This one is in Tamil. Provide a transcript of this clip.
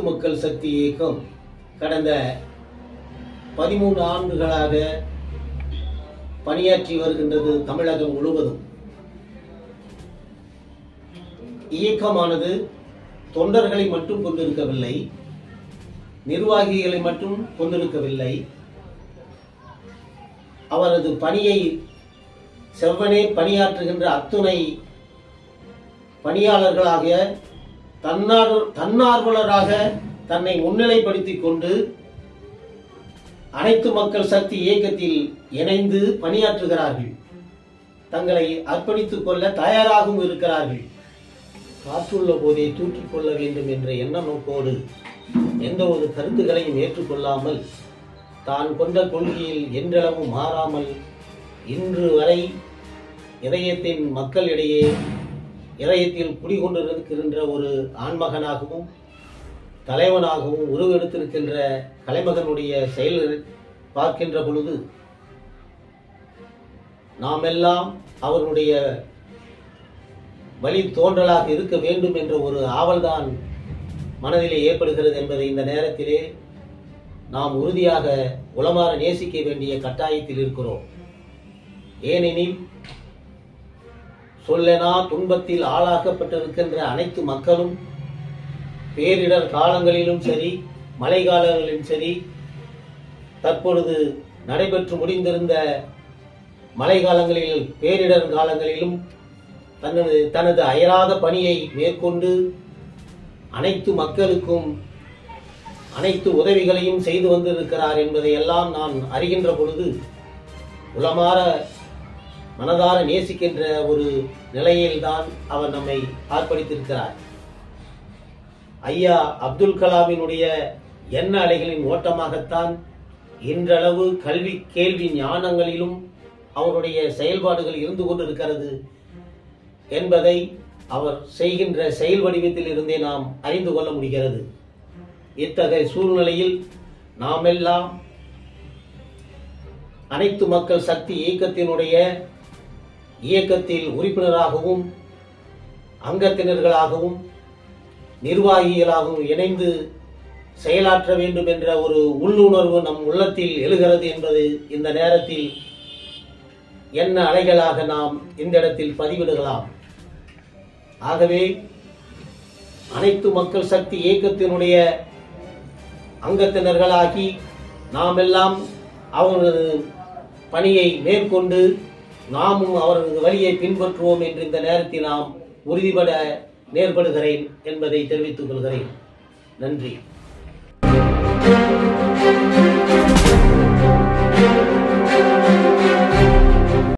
மக்கள் சக்தி இயக்கம் கடந்த 13 ஆண்டுகளாக பணியாற்றி வருகின்றது. தமிழகம் முழுவதும் இயக்கமானது தொண்டர்களை மட்டும் கொண்டிருக்கவில்லை, நிர்வாகிகளை மட்டும் கொண்டிருக்கவில்லை. அவரது பணியை செவ்வனே பணியாற்றுகின்ற அத்துணை பணியாளர்களாக தன்னார்வலராக தன்னை முன்னிலைப்படுத்திக் கொண்டு அனைத்து மக்கள் சக்தி இயக்கத்தில் இணைந்து பணியாற்றுகிறார்கள். தங்களை அர்ப்பணித்துக் கொள்ள தயாராகவும் இருக்கிறார்கள். காற்றுள்ள போதே தூக்கிக் கொள்ள வேண்டும் என்ற எண்ண நோக்கோடு எந்த ஒரு கருத்துக்களையும் ஏற்றுக்கொள்ளாமல் தான் கொண்ட கொள்கையில் என்றளவும் மாறாமல் இன்று வரை இதயத்தின் மக்களிடையே இதயத்தில் குடிகொண்டிருக்கின்ற ஒரு ஆண்மகனாகவும் தலைவனாகவும் உருவெடுத்திருக்கின்ற கலைமகனுடைய செயல் பார்க்கின்ற பொழுது நாம் எல்லாம் அவருடைய வழி தோன்றலாக இருக்க வேண்டும் என்ற ஒரு ஆவல்தான் மனதிலே ஏற்படுகிறது என்பதை இந்த நேரத்திலே நாம் உறுதியாக உளமாற நேசிக்க வேண்டிய கட்டாயத்தில் இருக்கிறோம். ஏனெனில் சொல்லனா துன்பத்தில் ஆளாக்கப்பட்டிருக்கின்ற அனைத்து மக்களும் பேரிடர் காலங்களிலும் சரி, மழை காலங்களிலும் சரி, தற்பொழுது நடைபெற்று முடிந்திருந்த மழை காலங்களில் பேரிடர் காலங்களிலும் தனது அயராத பணியை மேற்கொண்டு அனைத்து மக்களுக்கும் அனைத்து உதவிகளையும் செய்து வந்திருக்கிறார் என்பதை எல்லாம் நான் அறிகின்ற பொழுது உளமாற மனதார நேசிக்கின்ற ஒரு நிலையில்தான் அவர் நம்மை ஆர்ப்பணித்திருக்கிறார். ஐயா அப்துல் கலாமினுடைய எண்ண அலைகளின் ஓட்டமாகத்தான் இன்றளவு கல்வி கேள்வி ஞானங்களிலும் அவருடைய செயல்பாடுகள் இருந்து கொண்டிருக்கிறது என்பதை அவர் செய்கின்ற செயல் வடிவத்தில் இருந்தே நாம் அறிந்து கொள்ள முடிகிறது. இத்தகைய சூழ்நிலையில் நாம் எல்லாம் அனைத்து மக்கள் சக்தி இயக்கத்தில் உறுப்பினராகவும் அங்கத்தினர்களாகவும் நிர்வாகிகளாகவும் இணைந்து செயலாற்ற வேண்டும் என்ற ஒரு உள்ளுணர்வு நம் உள்ளத்தில் எழுகிறது என்பது இந்த நேரத்தில் என்ன அலைகளாக நாம் இந்த இடத்தில் பதிவிடலாம். ஆகவே அனைத்து மக்கள் சக்தி இயக்கத்தினுடைய அங்கத்தினர்களாகி நாம் எல்லாம் அவரது பணியை மேற்கொண்டு நாமும் அவரது வழியை பின்பற்றுவோம் என்று இந்த நேரத்தில் நாம் உறுதிபட நேர்படுகிறேன் என்பதை தெரிவித்துக் கொள்கிறேன். நன்றி.